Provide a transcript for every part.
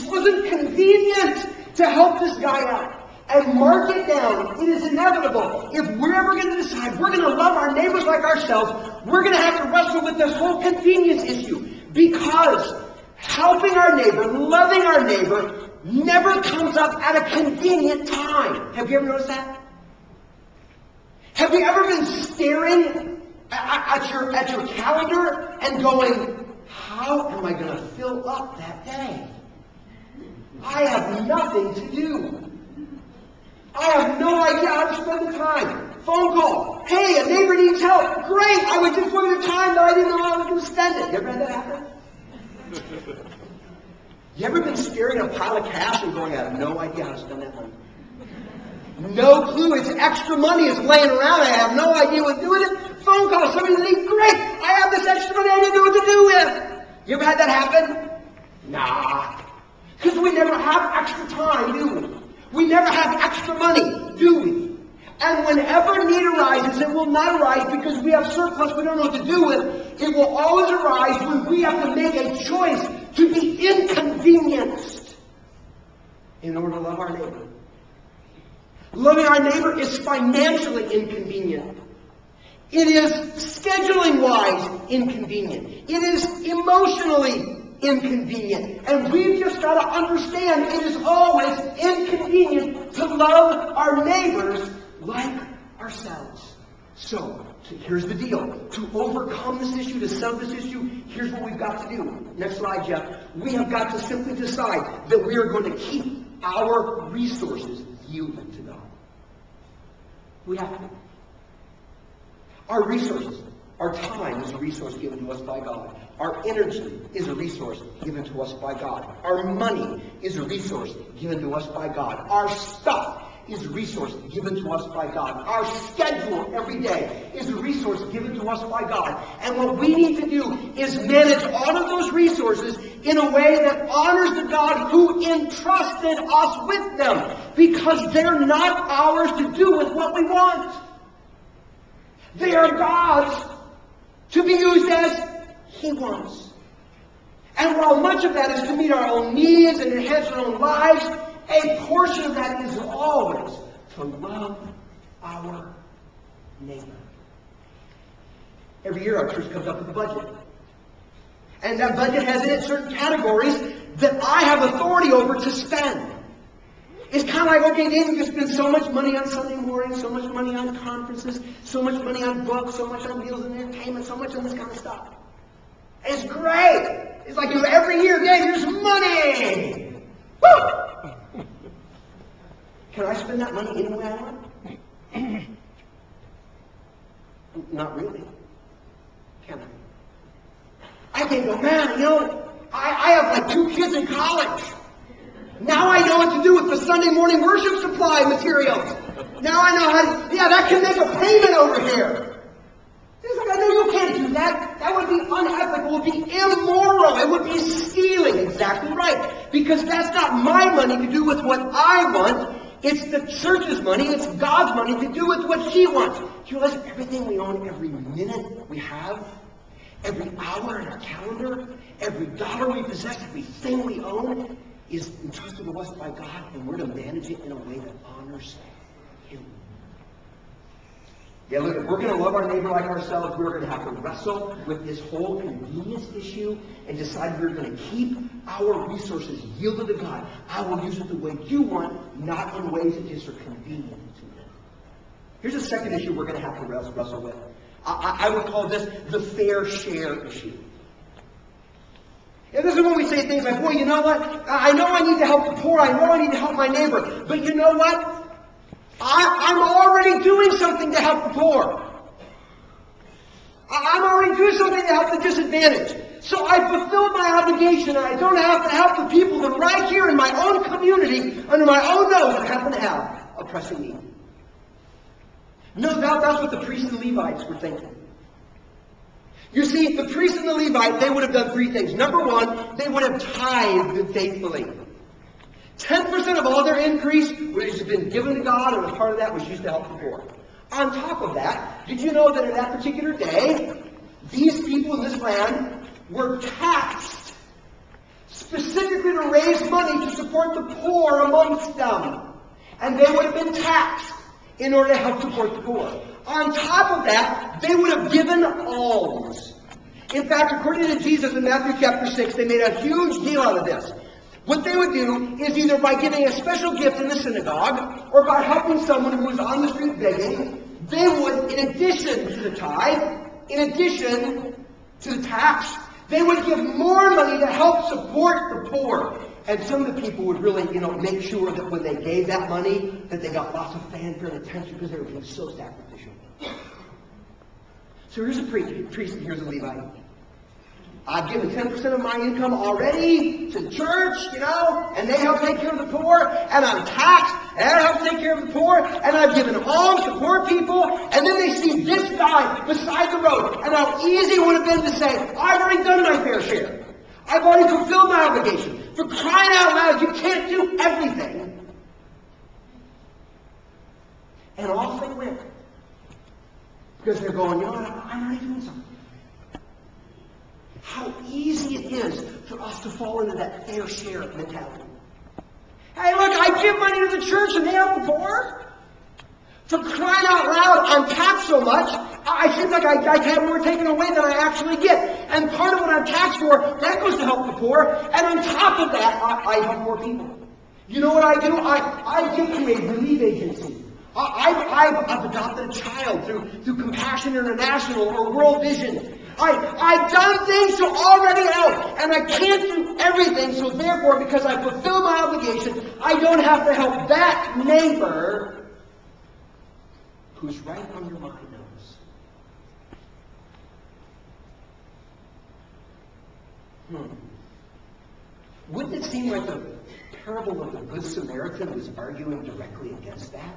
It wasn't convenient to help this guy out. And mark it down. It is inevitable. If we're ever going to decide we're going to love our neighbors like ourselves, we're going to have to wrestle with this whole convenience issue. Because helping our neighbor, loving our neighbor, never comes up at a convenient time. Have you ever noticed that? Have you ever been staring at your calendar and going, how am I going to fill up that day? I have nothing to do. I have no idea how to spend the time. Phone call. Hey, a neighbor needs help. Great. I would just want the time that I didn't know how I was going to spend it. You ever had that happen? You ever been staring at a pile of cash and going, I have no idea how to spend that money? No clue. It's extra money. It's laying around. I have no idea what to do with it. Phone call. Somebody needs, great. I have this extra money. I didn't know what to do with. You ever had that happen? Nah. Because we never have extra time, do we? We never have extra money, do we? And whenever need arises, it will not arise because we have surplus we don't know what to do with. It will always arise when we have to make a choice to be inconvenienced in order to love our neighbor. Loving our neighbor is financially inconvenient. It is scheduling-wise inconvenient. It is emotionally inconvenient. And we've just got to understand it is always inconvenient to love our neighbors like ourselves. So, here's the deal. To overcome this issue, to settle this issue, here's what we've got to do. Next slide, Jeff. We have got to simply decide that we are going to keep our resources yielded to God. We have to. Our resources. Our time is a resource given to us by God. Our energy is a resource given to us by God. Our money is a resource given to us by God. Our stuff is a resource given to us by God. Our schedule every day is a resource given to us by God. And what we need to do is manage all of those resources in a way that honors the God who entrusted us with them. Because they're not ours to do with what we want. They are God's to be used as He wants. And while much of that is to meet our own needs and enhance our own lives, a portion of that is always to love our neighbor. Every year our church comes up with a budget. And that budget has in it certain categories that I have authority over to spend. It's kind of like, okay, David, you spend so much money on Sunday morning, so much money on conferences, so much money on books, so much on meals and entertainment, so much on this kind of stuff. It's great. It's like every year, Dave, here's money. Woo! Can I spend that money any way I want? Not really. Can I? I can go, man, I have like 2 kids in college. Now I know what to do with the Sunday morning worship supply materials. Now I know how to, that can make a payment over here. He's like, I know you can't do that. That would be unethical. It would be immoral. It would be stealing. Exactly right. Because that's not my money to do with what I want. It's the church's money. It's God's money to do with what He wants. Do you realize everything we own, every minute we have, every hour in our calendar, every dollar we possess, everything we own, is entrusted to us by God, and we're to manage it in a way that honors Him. Yeah, look, if we're going to love our neighbor like ourselves, we're going to have to wrestle with this whole convenience issue and decide we're going to keep our resources yielded to God. I will use it the way you want, not in ways that just are convenient to you. Here's a second issue we're going to have to wrestle with. I would call this the fair share issue. And this is when we say things like, boy, you know what? I know I need to help the poor. I know I need to help my neighbor. But you know what? I'm already doing something to help the poor. I'm already doing something to help the disadvantaged. So I fulfilled my obligation, and I don't have to help the people that right here in my own community, under my own nose, that happen to have a pressing need. No doubt that's what the priests and Levites were thinking. You see, the priest and the Levite, they would have done 3 things. Number 1, they would have tithed faithfully. 10% of all their increase which had been given to God, and a part of that was used to help the poor. On top of that, did you know that in that particular day, these people in this land were taxed specifically specifically to raise money to support the poor amongst them. And they would have been taxed in order to help support the poor. On top of that, they would have given alms. In fact, according to Jesus in Matthew chapter 6, they made a huge deal out of this. What they would do is either by giving a special gift in the synagogue or by helping someone who was on the street begging, they would, in addition to the tithe, in addition to the tax, they would give more money to help support the poor. And some of the people would really, make sure that when they gave that money, that they got lots of fanfare and attention because they were being so sacrificial. So here's a priest and here's a Levite. I've given 10% of my income already to the church, and they help take care of the poor, and I'm taxed, and I help take care of the poor, and I've given alms to poor people, and then they see this guy beside the road, and how easy it would have been to say, I've already done my fair share. I've already fulfilled my obligation. For crying out loud, you can't do everything. And off they went. Because they're going, I'm already doing something. How easy it is for us to fall into that fair share mentality. Hey, look, I give money to the church and they help the poor. For crying out loud, I'm taxed so much, I seem like I have more taken away than I actually get. And part of what I'm taxed for, that goes to help the poor. And on top of that, I help more people. You know what I do? I give to a relief agency. I've adopted a child through Compassion International or World Vision. I've done things to already help, and I can't do everything, so therefore, because I fulfill my obligation, I don't have to help that neighbor who's right under my nose. Wouldn't it seem like the parable of the Good Samaritan was arguing directly against that?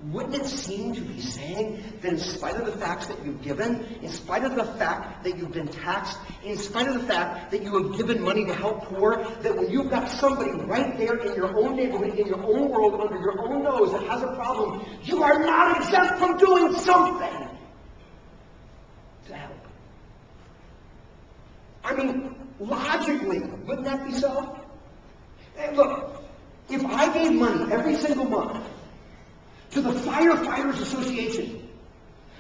Wouldn't it seem to be saying that in spite of the facts that you've given, in spite of the fact that you've been taxed, in spite of the fact that you have given money to help poor, that when you've got somebody right there in your own neighborhood, in your own world, under your own nose that has a problem, you are not exempt from doing something to help? I mean, logically, wouldn't that be so? Hey, look, if I gave money every single month to the Firefighters Association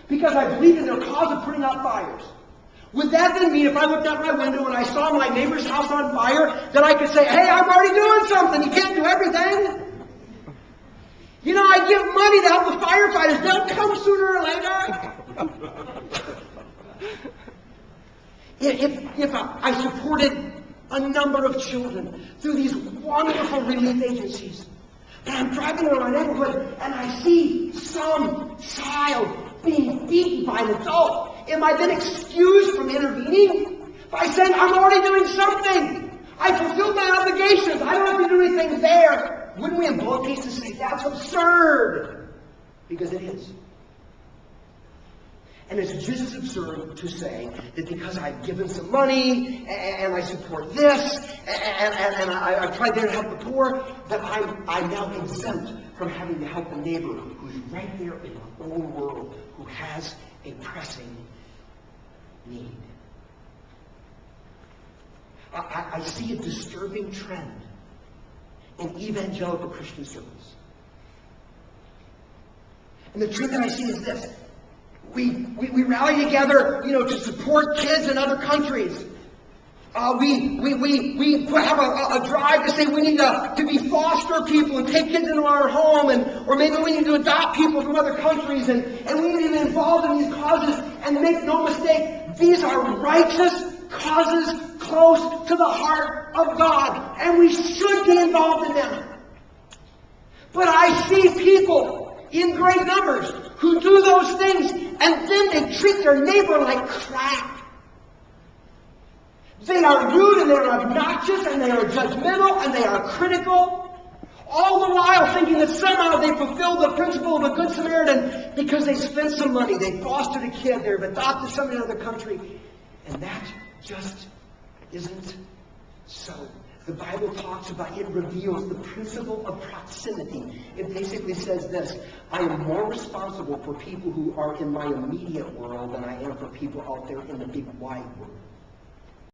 because I believe in their cause of putting out fires, would that then mean if I looked out my window and I saw my neighbor's house on fire, that I could say, hey, I'm already doing something. You can't do everything. I give money to help the firefighters. They'll come sooner or later. If I supported a number of children through these wonderful relief agencies, and I'm driving around my neighborhood and I see some child being beaten by an adult, am I then excused from intervening by saying I'm already doing something? I fulfilled my obligations. I don't have to do anything there. Wouldn't we have both cases to say that's absurd? Because it is. And it's just as absurd to say that because I've given some money and I support this and I've tried there to help the poor, that I'm now exempt from having to help a neighbor who's right there in our own world, who has a pressing need. I see a disturbing trend in evangelical Christian circles. And the trend that I see is this. We rally together, to support kids in other countries. We have a drive to say we need to be foster people and take kids into our home, or maybe we need to adopt people from other countries, and we need to be involved in these causes. And make no mistake, these are righteous causes close to the heart of God, and we should be involved in them. But I see people in great numbers who do those things, and then they treat their neighbor like crap. They are rude, and they are obnoxious, and they are judgmental, and they are critical, all the while thinking that somehow they fulfill the principle of a Good Samaritan because they spent some money, they fostered a kid, they've adopted somebody in another country, and that just isn't so. The Bible talks about, it reveals the principle of proximity. It basically says this: I am more responsible for people who are in my immediate world than I am for people out there in the big wide world.